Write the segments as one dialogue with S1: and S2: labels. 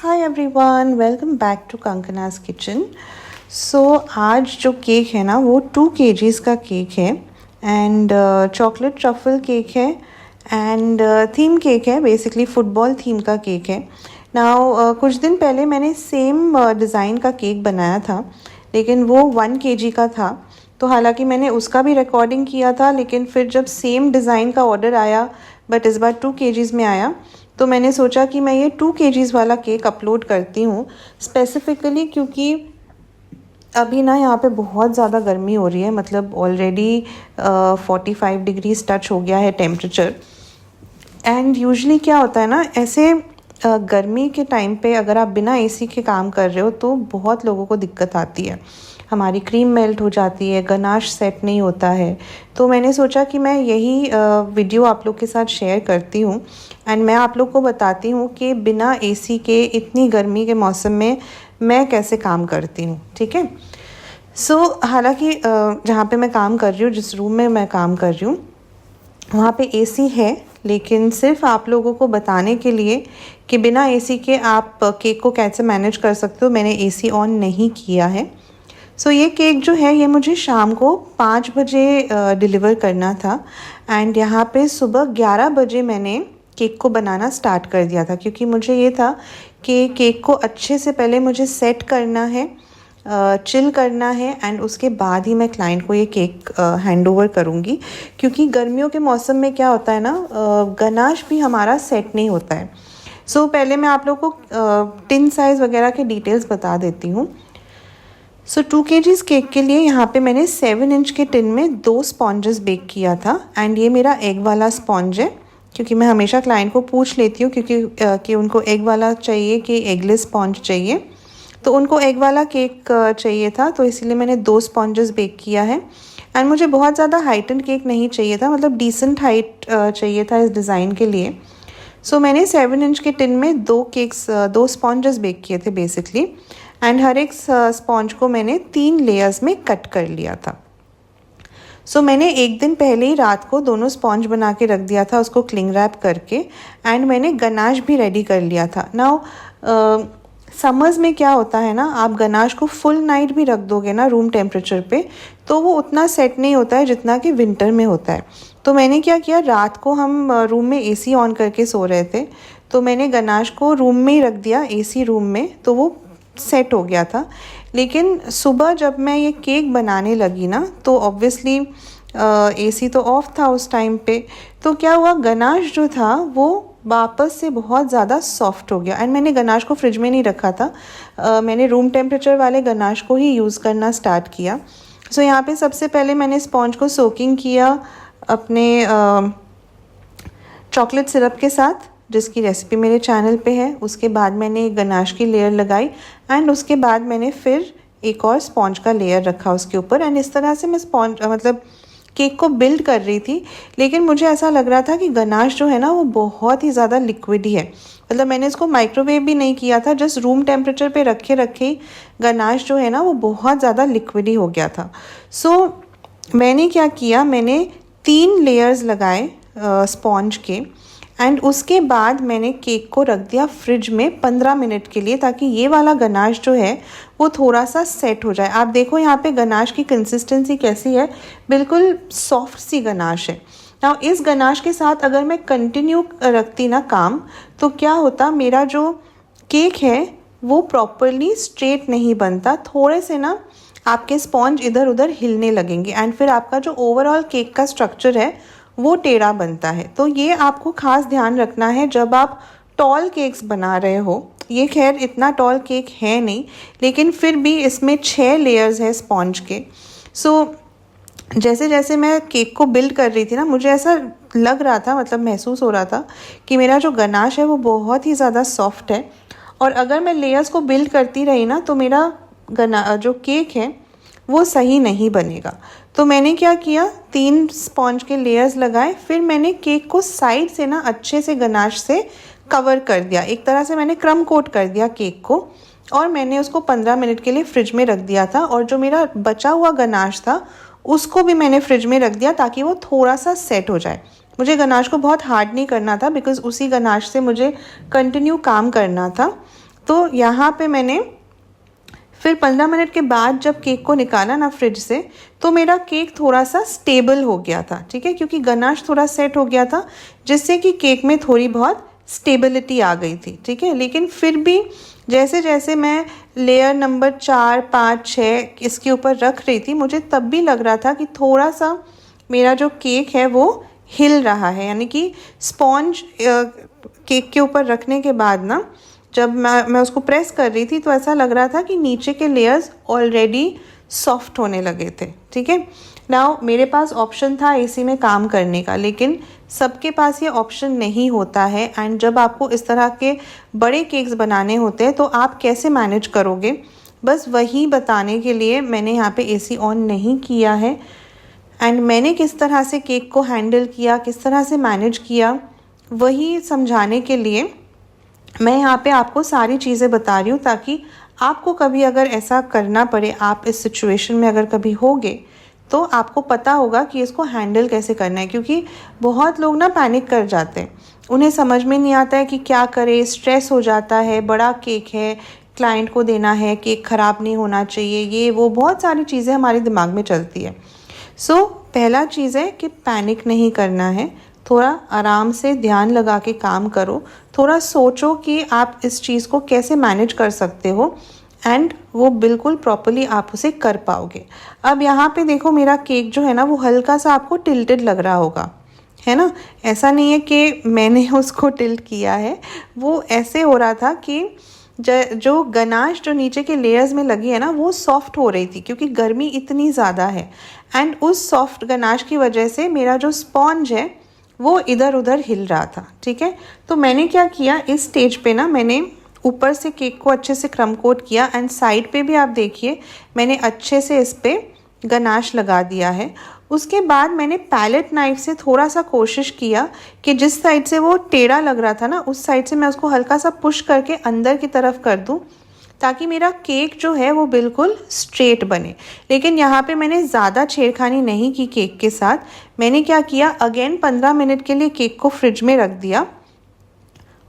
S1: Hi everyone, welcome back to Kankana's kitchen. So आज जो cake है ना वो 2 kgs का केक है एंड चॉकलेट ट्रफल केक है एंड थीम केक है, बेसिकली फुटबॉल थीम का केक है। नाउ कुछ दिन पहले मैंने सेम डिज़ाइन का केक बनाया था, लेकिन वो 1 kg का था। तो हालांकि मैंने उसका भी रिकॉर्डिंग किया था, लेकिन फिर जब सेम डिज़ाइन का ऑर्डर आया बट इस बार 2 kgs में आया, तो मैंने सोचा कि मैं ये 2 kgs वाला केक अपलोड करती हूँ स्पेसिफ़िकली क्योंकि अभी ना यहाँ पे बहुत ज़्यादा गर्मी हो रही है। मतलब ऑलरेडी 45 डिग्रीज टच हो गया है टेम्परेचर। एंड यूजुअली क्या होता है ना, ऐसे गर्मी के टाइम पे अगर आप बिना एसी के काम कर रहे हो तो बहुत लोगों को दिक्कत आती है। हमारी क्रीम मेल्ट हो जाती है, गनाश सेट नहीं होता है। तो मैंने सोचा कि मैं यही वीडियो आप लोग के साथ शेयर करती हूँ एंड मैं आप लोग को बताती हूँ कि बिना एसी के इतनी गर्मी के मौसम में मैं कैसे काम करती हूँ। ठीक है। सो हालांकि जहाँ पे मैं काम कर रही हूँ, जिस रूम में मैं काम कर रही हूँ, वहाँ पे एसी है, लेकिन सिर्फ आप लोगों को बताने के लिए कि बिना एसी के आप केक को कैसे मैनेज कर सकते हो, मैंने एसी ऑन नहीं किया है। सो ये केक जो है ये मुझे शाम को 5 बजे डिलीवर करना था एंड यहाँ पे सुबह 11 बजे मैंने केक को बनाना स्टार्ट कर दिया था, क्योंकि मुझे ये था कि केक को अच्छे से पहले मुझे सेट करना है, चिल करना है एंड उसके बाद ही मैं क्लाइंट को ये केक हैंड ओवर करूँगी। क्योंकि गर्मियों के मौसम में क्या होता है ना, गनाश भी हमारा सेट नहीं होता है। सो पहले मैं आप लोग को टिन साइज़ वगैरह के डिटेल्स बता देती हूँ। सो 2 kgs केक के लिए यहाँ पे मैंने 7 इंच के टिन में 2 स्पॉन्जेस बेक किया था एंड ये मेरा एग वाला स्पॉन्ज है, क्योंकि मैं हमेशा क्लाइंट को पूछ लेती हूँ कि उनको एग वाला चाहिए कि एगलेस स्पॉन्ज चाहिए। तो उनको एग वाला केक चाहिए था, तो इसीलिए मैंने 2 स्पॉन्जेस बेक किया है। एंड मुझे बहुत ज़्यादा हाइटेंड केक नहीं चाहिए था, मतलब डिसेंट हाइट चाहिए था इस डिज़ाइन के लिए। सो मैंने 7 इंच के टिन में 2 स्पॉन्जेस बेक किए थे बेसिकली एंड हर एक स्पॉन्ज को मैंने 3 लेयर्स में कट कर लिया था। सो मैंने एक दिन पहले ही रात को दोनों स्पॉन्ज बना के रख दिया था, उसको क्लिंग रैप करके, एंड मैंने गनाश भी रेडी कर लिया था। नाउ समर्स में क्या होता है ना, आप गनाश को फुल नाइट भी रख दोगे ना रूम टेम्परेचर पे, तो वो उतना सेट नहीं होता है जितना कि विंटर में होता है। तो मैंने क्या किया, रात को हम रूम में एसी ऑन करके सो रहे थे, तो मैंने गनाश को रूम में ही रख दिया, एसी रूम में, तो वो सेट हो गया था। लेकिन सुबह जब मैं ये केक बनाने लगी ना, तो ऑब्वियसली एसी तो ऑफ था उस टाइम पे। तो क्या हुआ, गनाश जो था वो वापस से बहुत ज़्यादा सॉफ्ट हो गया एंड मैंने गनाश को फ्रिज में नहीं रखा था, मैंने रूम टेम्परेचर वाले गनाश को ही यूज़ करना स्टार्ट किया। सो यहाँ पे सबसे पहले मैंने स्पॉन्ज को सोकिंग किया अपने चॉकलेट सिरप के साथ, जिसकी रेसिपी मेरे चैनल पे है। उसके बाद मैंने गनाश की लेयर लगाई एंड उसके बाद मैंने फिर एक और स्पॉन्ज का लेयर रखा उसके ऊपर एंड इस तरह से मैं स्पॉन्ज मतलब केक को बिल्ड कर रही थी। लेकिन मुझे ऐसा लग रहा था कि गनाश जो है ना वो बहुत ही ज़्यादा लिक्विड ही है, मतलब मैंने इसको माइक्रोवेव भी नहीं किया था, जस्ट रूम टेम्परेचर पे रखे रखे गनाश जो है ना वो बहुत ज़्यादा लिक्विड ही हो गया था। सो मैंने क्या किया, मैंने 3 लेयर्स लगाए स्पॉन्ज के एंड उसके बाद मैंने केक को रख दिया फ्रिज में 15 मिनट के लिए, ताकि ये वाला गनाश जो है वो थोड़ा सा सेट हो जाए। आप देखो यहाँ पे गनाश की कंसिस्टेंसी कैसी है, बिल्कुल सॉफ्ट सी गनाश है। नाउ इस गनाश के साथ अगर मैं कंटिन्यू रखती ना काम, तो क्या होता, मेरा जो केक है वो प्रॉपरली स्ट्रेट नहीं बनता, थोड़े से ना आपके स्पॉन्ज इधर उधर हिलने लगेंगे एंड फिर आपका जो ओवरऑल केक का स्ट्रक्चर है वो टेढ़ा बनता है। तो ये आपको खास ध्यान रखना है जब आप टॉल केक्स बना रहे हो। ये खैर इतना टॉल केक है नहीं, लेकिन फिर भी इसमें 6 लेयर्स है स्पॉन्ज के। सो जैसे जैसे मैं केक को बिल्ड कर रही थी ना, मुझे ऐसा लग रहा था, मतलब महसूस हो रहा था कि मेरा जो गनाश है वो बहुत ही ज़्यादा सॉफ्ट है, और अगर मैं लेयर्स को बिल्ड करती रही ना तो मेरा जो केक है वो सही नहीं बनेगा। तो मैंने क्या किया, 3 स्पॉन्ज के लेयर्स लगाए, फिर मैंने केक को साइड से ना अच्छे से गनाश से कवर कर दिया, एक तरह से मैंने क्रम कोट कर दिया केक को, और मैंने उसको 15 मिनट के लिए फ्रिज में रख दिया था। और जो मेरा बचा हुआ गनाश था उसको भी मैंने फ्रिज में रख दिया ताकि वो थोड़ा सा सेट हो जाए। मुझे गनाश को बहुत हार्ड नहीं करना था, बिकॉज़ उसी गनाश से मुझे कंटिन्यू काम करना था। तो यहाँ पे मैंने फिर 15 मिनट के बाद जब केक को निकाला ना फ्रिज से, तो मेरा केक थोड़ा सा स्टेबल हो गया था, ठीक है, क्योंकि गनाश थोड़ा सेट हो गया था, जिससे कि केक में थोड़ी बहुत स्टेबिलिटी आ गई थी, ठीक है। लेकिन फिर भी जैसे जैसे मैं लेयर नंबर 4, 5, 6 इसके ऊपर रख रही थी, मुझे तब भी लग रहा था कि थोड़ा सा मेरा जो केक है वो हिल रहा है, यानी कि स्पॉन्ज केक के ऊपर रखने के बाद ना, जब मैं उसको प्रेस कर रही थी, तो ऐसा लग रहा था कि नीचे के लेयर्स ऑलरेडी सॉफ्ट होने लगे थे, ठीक है। नाउ मेरे पास ऑप्शन था एसी में काम करने का, लेकिन सबके पास ये ऑप्शन नहीं होता है। एंड जब आपको इस तरह के बड़े केक्स बनाने होते हैं तो आप कैसे मैनेज करोगे, बस वही बताने के लिए मैंने यहाँ पे एसी ऑन नहीं किया है। एंड मैंने किस तरह से केक को हैंडल किया, किस तरह से मैनेज किया, वही समझाने के लिए मैं यहाँ पे आपको सारी चीज़ें बता रही हूँ, ताकि आपको कभी अगर ऐसा करना पड़े, आप इस सिचुएशन में अगर कभी होगे, तो आपको पता होगा कि इसको हैंडल कैसे करना है। क्योंकि बहुत लोग ना पैनिक कर जाते हैं, उन्हें समझ में नहीं आता है कि क्या करें, स्ट्रेस हो जाता है, बड़ा केक है, क्लाइंट को देना है, केक ख़राब नहीं होना चाहिए, ये वो बहुत सारी चीज़ें हमारे दिमाग में चलती है। सो पहला चीज़ है कि पैनिक नहीं करना है, थोड़ा आराम से ध्यान लगा के काम करो, थोड़ा सोचो कि आप इस चीज़ को कैसे मैनेज कर सकते हो, एंड वो बिल्कुल प्रॉपरली आप उसे कर पाओगे। अब यहाँ पे देखो, मेरा केक जो है ना वो हल्का सा आपको टिल्टेड लग रहा होगा, है ना। ऐसा नहीं है कि मैंने उसको टिल्ट किया है, वो ऐसे हो रहा था कि जो गनाश जो नीचे के लेयर्स में लगी है ना, वो सॉफ्ट हो रही थी, क्योंकि गर्मी इतनी ज़्यादा है। एंड उस सॉफ्ट गनाश की वजह से मेरा जो स्पॉन्ज है वो इधर उधर हिल रहा था, ठीक है। तो मैंने क्या किया, इस स्टेज पे ना मैंने ऊपर से केक को अच्छे से क्रम कोट किया, एंड साइड पे भी आप देखिए मैंने अच्छे से इस पे गनाश लगा दिया है। उसके बाद मैंने पैलेट नाइफ से थोड़ा सा कोशिश किया कि जिस साइड से वो टेढ़ा लग रहा था ना, उस साइड से मैं उसको हल्का सा पुश करके अंदर की तरफ कर दूं, ताकि मेरा केक जो है वो बिल्कुल स्ट्रेट बने। लेकिन यहाँ पे मैंने ज़्यादा छेड़खानी नहीं की केक के साथ। मैंने क्या किया, अगेन 15 मिनट के लिए केक को फ्रिज में रख दिया।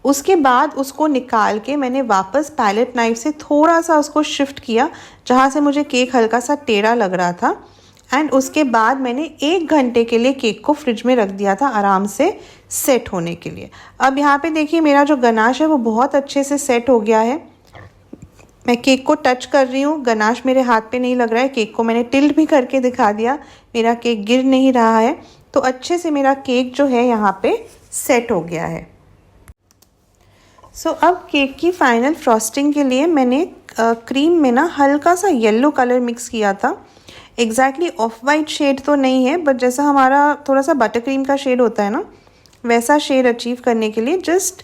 S1: उसके बाद उसको निकाल के मैंने वापस पैलेट नाइफ से थोड़ा सा उसको शिफ्ट किया, जहाँ से मुझे केक हल्का सा टेढ़ा लग रहा था। एंड उसके बाद मैंने 1 घंटे के लिए केक को फ्रिज में रख दिया था, आराम से सेट होने के लिए। अब यहाँ पे देखिए मेरा जो गनाश है वो बहुत अच्छे से सेट हो गया है। मैं केक को टच कर रही हूँ, गनाश मेरे हाथ पे नहीं लग रहा है। केक को मैंने टिल्ट भी करके दिखा दिया, मेरा केक गिर नहीं रहा है। तो अच्छे से मेरा केक जो है यहाँ पे सेट हो गया है। सो अब केक की फाइनल फ्रॉस्टिंग के लिए मैंने क्रीम में ना हल्का सा येलो कलर मिक्स किया था। एग्जैक्टली ऑफ वाइट शेड तो नहीं है, बट जैसा हमारा थोड़ा सा बटर क्रीम का शेड होता है ना, वैसा शेड अचीव करने के लिए जस्ट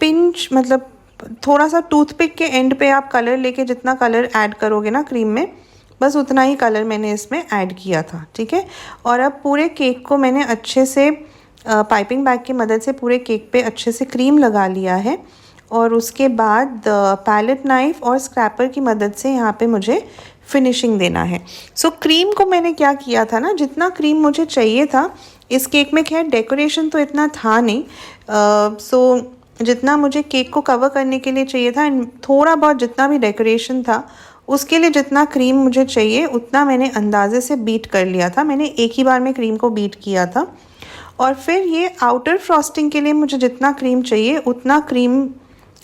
S1: पिंच, मतलब थोड़ा सा टूथपिक के एंड पे आप कलर लेके जितना कलर ऐड करोगे ना क्रीम में, बस उतना ही कलर मैंने इसमें ऐड किया था, ठीक है। और अब पूरे केक को मैंने अच्छे से पाइपिंग बैग की मदद से पूरे केक पे अच्छे से क्रीम लगा लिया है। और उसके बाद पैलेट नाइफ और स्क्रैपर की मदद से यहाँ पे मुझे फिनिशिंग देना है। सो क्रीम को मैंने क्या किया था ना, जितना क्रीम मुझे चाहिए था इस केक में, खैर डेकोरेशन तो इतना था नहीं, सो जितना मुझे केक को कवर करने के लिए चाहिए था, थोड़ा बहुत जितना भी डेकोरेशन था उसके लिए जितना क्रीम मुझे चाहिए उतना मैंने अंदाजे से बीट कर लिया था। मैंने एक ही बार में क्रीम को बीट किया था। और फिर ये आउटर फ्रॉस्टिंग के लिए मुझे जितना क्रीम चाहिए उतना क्रीम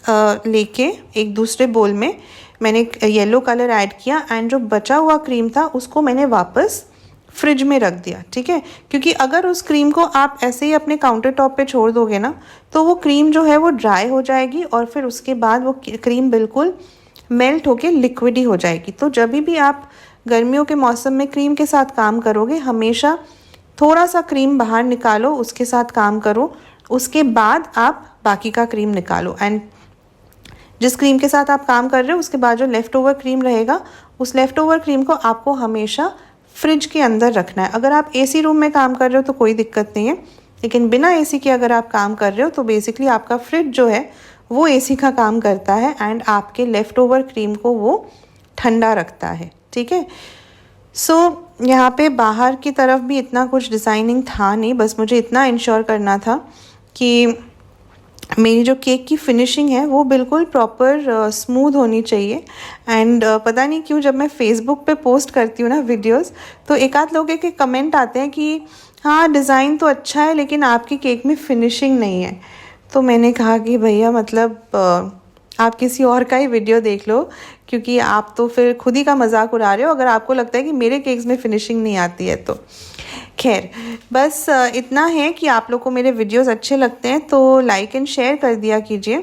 S1: लेके एक दूसरे बोल में मैंने येलो कलर ऐड किया, एंड जो बचा हुआ क्रीम था उसको मैंने वापस फ्रिज में रख दिया, ठीक है। क्योंकि अगर उस क्रीम को आप ऐसे ही अपने काउंटर टॉप पे छोड़ दोगे ना, तो वो क्रीम जो है वो ड्राई हो जाएगी, और फिर उसके बाद वो क्रीम बिल्कुल मेल्ट होके लिक्विडी हो जाएगी। तो जब भी आप गर्मियों के मौसम में क्रीम के साथ काम करोगे, हमेशा थोड़ा सा क्रीम बाहर निकालो, उसके साथ काम करो, उसके बाद आप बाकी का क्रीम निकालो। एंड जिस क्रीम के साथ आप काम कर रहे हो उसके बाद जो लेफ़्ट ओवर क्रीम रहेगा, उस लेफ़्ट ओवर क्रीम को आपको हमेशा फ्रिज के अंदर रखना है। अगर आप एसी रूम में काम कर रहे हो तो कोई दिक्कत नहीं है, लेकिन बिना एसी के अगर आप काम कर रहे हो तो बेसिकली आपका फ्रिज जो है वो एसी का काम करता है, एंड आपके लेफ़्ट ओवर क्रीम को वो ठंडा रखता है, ठीक है। सो यहाँ पे बाहर की तरफ भी इतना कुछ डिज़ाइनिंग था नहीं, बस मुझे इतना इंश्योर करना था कि मेरी जो केक की फिनिशिंग है वो बिल्कुल प्रॉपर स्मूथ होनी चाहिए। एंड पता नहीं क्यों जब मैं फेसबुक पे पोस्ट करती हूँ ना वीडियोस, तो एक आध लोगों के कमेंट आते हैं कि हाँ डिज़ाइन तो अच्छा है लेकिन आपकी केक में फिनिशिंग नहीं है। तो मैंने कहा कि भैया मतलब आप किसी और का ही वीडियो देख लो, क्योंकि आप तो फिर खुद ही का मजाक उड़ा रहे हो अगर आपको लगता है कि मेरे केक्स में फिनिशिंग नहीं आती है तो। खैर बस इतना है कि आप लोग को मेरे वीडियोस अच्छे लगते हैं तो लाइक एंड शेयर कर दिया कीजिए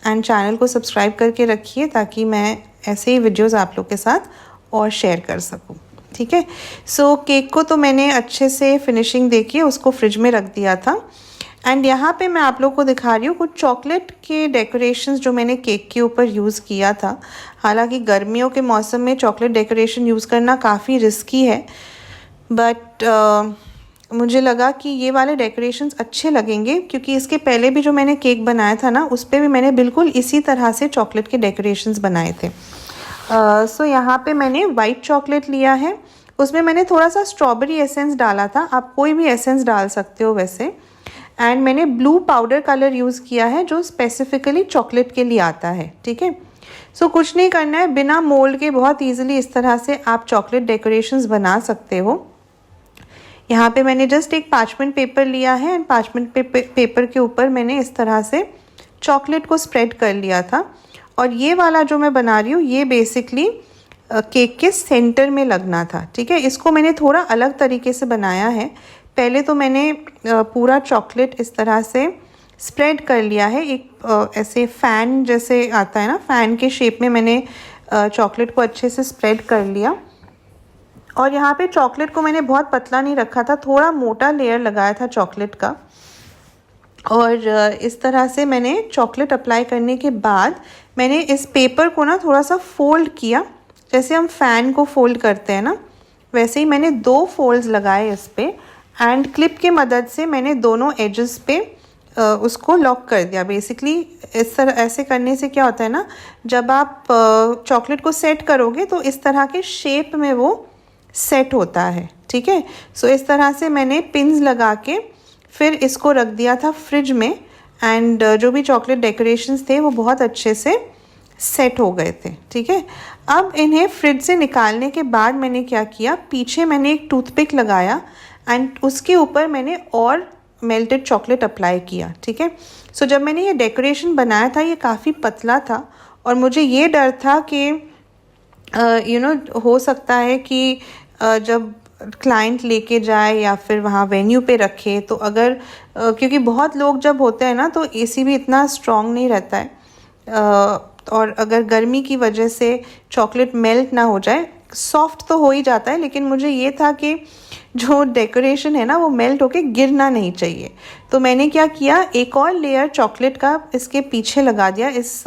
S1: एंड चैनल को सब्सक्राइब करके रखिए ताकि मैं ऐसे ही वीडियोस आप लोग के साथ और शेयर कर सकूं। ठीक है। सो केक को तो मैंने अच्छे से फिनिशिंग देखी, उसको फ्रिज में रख दिया था। एंड यहाँ पे मैं आप लोग को दिखा रही हूँ कुछ चॉकलेट के डेकोरेशंस जो मैंने केक के ऊपर यूज़ किया था। हालांकि गर्मियों के मौसम में चॉकलेट डेकोरेशन यूज़ करना काफ़ी रिस्की है, बट मुझे लगा कि ये वाले डेकोरेशंस अच्छे लगेंगे क्योंकि इसके पहले भी जो मैंने केक बनाया था ना उस पर भी मैंने बिल्कुल इसी तरह से चॉकलेट के डेकोरेशंस बनाए थे। सो यहाँ पे मैंने वाइट चॉकलेट लिया है, उसमें मैंने थोड़ा सा स्ट्रॉबेरी एसेंस डाला था, आप कोई भी एसेंस डाल सकते हो वैसे। एंड मैंने ब्लू पाउडर कलर यूज़ किया है जो स्पेसिफिकली चॉकलेट के लिए आता है। ठीक है। सो कुछ नहीं करना है, बिना मोल्ड के बहुत ईजिली इस तरह से आप चॉकलेट डेकोरेशंस बना सकते हो। यहाँ पे मैंने जस्ट एक पार्चमेंट पेपर लिया है एंड पार्चमेंट पेपर के ऊपर मैंने इस तरह से चॉकलेट को स्प्रेड कर लिया था। और ये वाला जो मैं बना रही हूँ ये बेसिकली केक के सेंटर में लगना था। ठीक है। इसको मैंने थोड़ा अलग तरीके से बनाया है। पहले तो मैंने पूरा चॉकलेट इस तरह से स्प्रेड कर लिया है, एक ऐसे फ़ैन जैसे आता है ना, फ़ैन के शेप में मैंने चॉकलेट को अच्छे से स्प्रेड कर लिया। और यहाँ पे चॉकलेट को मैंने बहुत पतला नहीं रखा था, थोड़ा मोटा लेयर लगाया था चॉकलेट का। और इस तरह से मैंने चॉकलेट अप्लाई करने के बाद मैंने इस पेपर को ना थोड़ा सा फोल्ड किया, जैसे हम फ़ैन को फोल्ड करते हैं ना वैसे ही मैंने 2 फोल्ड्स लगाए इस पर। एंड क्लिप की मदद से मैंने दोनों एजेस पे उसको लॉक कर दिया। बेसिकली इस तरह ऐसे करने से क्या होता है ना, जब आप चॉकलेट को सेट करोगे तो इस तरह के शेप में वो सेट होता है। ठीक है। सो इस तरह से मैंने पिन्स लगा के फिर इसको रख दिया था फ्रिज में। एंड जो भी चॉकलेट डेकोरेशंस थे वो बहुत अच्छे से सेट हो गए थे। ठीक है। अब इन्हें फ्रिज से निकालने के बाद मैंने क्या किया, पीछे मैंने एक टूथपिक लगाया एंड उसके ऊपर मैंने और मेल्टेड चॉकलेट अप्लाई किया। ठीक है। सो जब मैंने ये डेकोरेशन बनाया था ये काफ़ी पतला था और मुझे ये डर था कि हो सकता है कि जब क्लाइंट लेके जाए या फिर वहाँ वेन्यू पे रखे तो अगर क्योंकि बहुत लोग जब होते हैं ना तो एसी भी इतना स्ट्रॉन्ग नहीं रहता है, और अगर गर्मी की वजह से चॉकलेट मेल्ट ना हो जाए, सॉफ्ट तो हो ही जाता है लेकिन मुझे ये था कि जो डेकोरेशन है ना वो मेल्ट होके गिरना नहीं चाहिए। तो मैंने क्या किया, एक और लेयर चॉकलेट का इसके पीछे लगा दिया, इस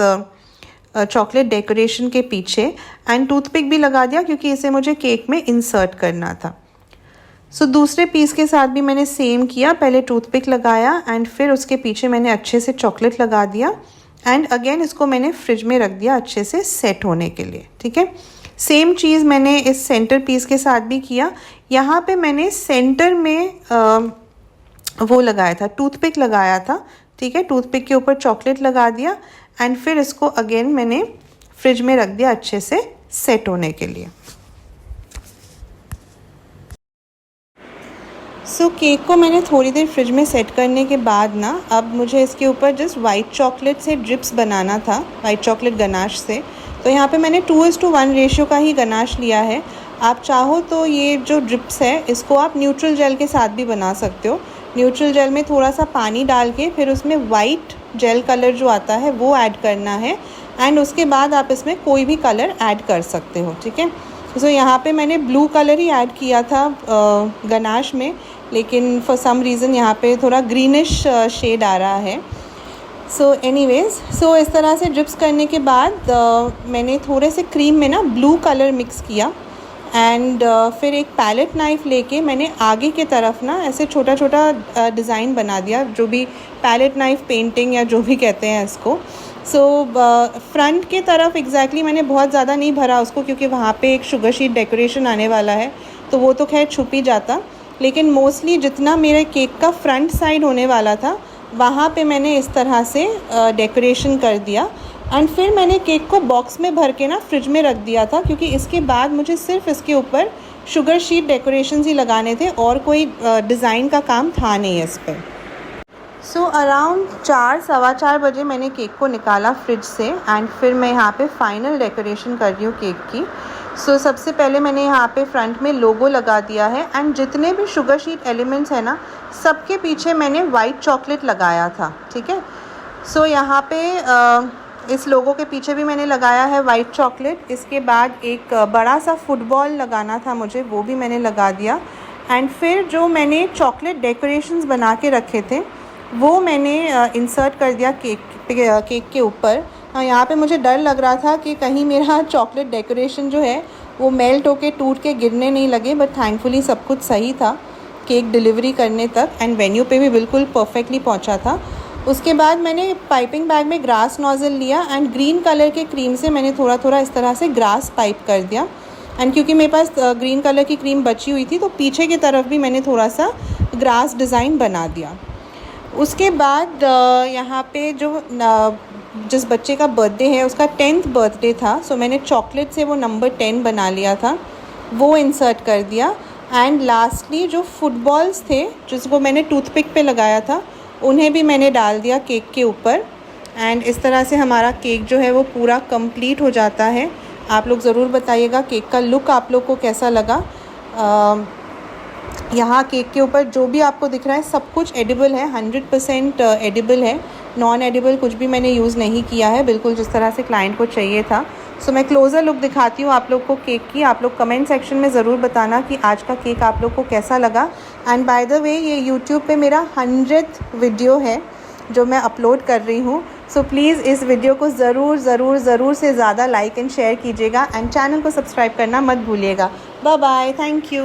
S1: चॉकलेट डेकोरेशन के पीछे। एंड टूथपिक भी लगा दिया क्योंकि इसे मुझे केक में इंसर्ट करना था। सो दूसरे पीस के साथ भी मैंने सेम किया, पहले टूथपिक लगाया एंड फिर उसके पीछे मैंने अच्छे से चॉकलेट लगा दिया एंड अगेन इसको मैंने फ्रिज में रख दिया अच्छे से सेट होने के लिए। ठीक है। सेम चीज़ मैंने इस सेंटर पीस के साथ भी किया। यहाँ पे मैंने सेंटर में वो लगाया था, टूथपिक लगाया था। ठीक है। टूथपिक के ऊपर चॉकलेट लगा दिया एंड फिर इसको अगेन मैंने फ्रिज में रख दिया अच्छे से सेट होने के लिए। सो केक को मैंने थोड़ी देर फ्रिज में सेट करने के बाद ना अब मुझे इसके ऊपर जस्ट वाइट चॉकलेट से ड्रिप्स बनाना था, वाइट चॉकलेट गनाश से। तो यहाँ पे मैंने 2:1 रेशियो का ही गनाश लिया है। आप चाहो तो ये जो ड्रिप्स है इसको आप न्यूट्रल जेल के साथ भी बना सकते हो। न्यूट्रल जेल में थोड़ा सा पानी डाल के फिर उसमें वाइट जेल कलर जो आता है वो ऐड करना है एंड उसके बाद आप इसमें कोई भी कलर ऐड कर सकते हो। ठीक है। सो यहाँ पे मैंने ब्लू कलर ही ऐड किया था गनाश में, लेकिन फॉर सम रीज़न यहाँ पे थोड़ा ग्रीनिश शेड आ रहा है। सो एनीवेज़, सो इस तरह से ड्रिप्स करने के बाद मैंने थोड़े से क्रीम में ना ब्लू कलर मिक्स किया एंड फिर एक पैलेट नाइफ़ लेके मैंने आगे के तरफ ना ऐसे छोटा छोटा डिज़ाइन बना दिया, जो भी पैलेट नाइफ़ पेंटिंग या जो भी कहते हैं इसको। सो फ्रंट के तरफ एग्जैक्टली मैंने बहुत ज़्यादा नहीं भरा उसको क्योंकि वहाँ पे एक शुगर शीट डेकोरेशन आने वाला है तो वो तो खैर छुप ही जाता, लेकिन मोस्टली जितना मेरे केक का फ्रंट साइड होने वाला था वहाँ पे मैंने इस तरह से डेकोरेशन कर दिया। एंड फिर मैंने केक को बॉक्स में भर के ना फ्रिज में रख दिया था, क्योंकि इसके बाद मुझे सिर्फ इसके ऊपर शुगर शीट डेकोरेशंस ही लगाने थे और कोई डिज़ाइन का काम था नहीं इस पर। सो अराउंड 4 सवा 4 बजे मैंने केक को निकाला फ्रिज से एंड फिर मैं यहाँ पे फाइनल डेकोरेशन कर रही हूँ केक की। सो सबसे पहले मैंने यहाँ पे फ्रंट में लोगो लगा दिया है एंड जितने भी शुगर शीट एलिमेंट्स हैं ना, सबके पीछे मैंने वाइट चॉकलेट लगाया था, ठीक है। सो यहाँ पे इस लोगो के पीछे भी मैंने लगाया है वाइट चॉकलेट। इसके बाद एक बड़ा सा फुटबॉल लगाना था मुझे, वो भी मैंने लगा दिया। एंड फिर जो मैंने चॉकलेट डेकोरेशंस बना के रखे थे वो मैंने इंसर्ट कर दिया केक के ऊपर। यहाँ पे मुझे डर लग रहा था कि कहीं मेरा चॉकलेट डेकोरेशन जो है वो मेल्ट होके टूट के गिरने नहीं लगे, बट थैंकफुली सब कुछ सही था केक डिलीवरी करने तक एंड वेन्यू पे भी बिल्कुल परफेक्टली पहुँचा था। उसके बाद मैंने पाइपिंग बैग में ग्रास नोज़ल लिया एंड ग्रीन कलर के क्रीम से मैंने थोड़ा थोड़ा इस तरह से ग्रास पाइप कर दिया। एंड क्योंकि मेरे पास ग्रीन कलर की क्रीम बची हुई थी तो पीछे की तरफ भी मैंने थोड़ा सा ग्रास डिज़ाइन बना दिया। उसके बाद यहाँ पे जो जिस बच्चे का बर्थडे है उसका 10th बर्थडे था, सो मैंने चॉकलेट से वो नंबर 10 बना लिया था, वो इंसर्ट कर दिया। एंड लास्टली जो फुटबॉल्स थे जिसको मैंने टूथपिक पे लगाया था उन्हें भी मैंने डाल दिया केक के ऊपर। एंड इस तरह से हमारा केक जो है वो पूरा कंप्लीट हो जाता है। आप लोग ज़रूर बताइएगा केक का लुक आप लोग को कैसा लगा। यहाँ केक के ऊपर जो भी आपको दिख रहा है सब कुछ एडिबल है, 100% एडिबल है, नॉन एडिबल कुछ भी मैंने यूज़ नहीं किया है, बिल्कुल जिस तरह से क्लाइंट को चाहिए था। सो मैं क्लोज़र लुक दिखाती हूँ आप लोग को केक की। आप लोग कमेंट सेक्शन में ज़रूर बताना कि आज का केक आप लोग को कैसा लगा। एंड बाय द वे ये यूट्यूब पे मेरा 100th वीडियो है जो मैं अपलोड कर रही हूँ। सो प्लीज़ इस वीडियो को ज़रूर से ज़्यादा लाइक एंड शेयर कीजिएगा एंड चैनल को सब्सक्राइब करना मत भूलिएगा। Bye bye, thank you.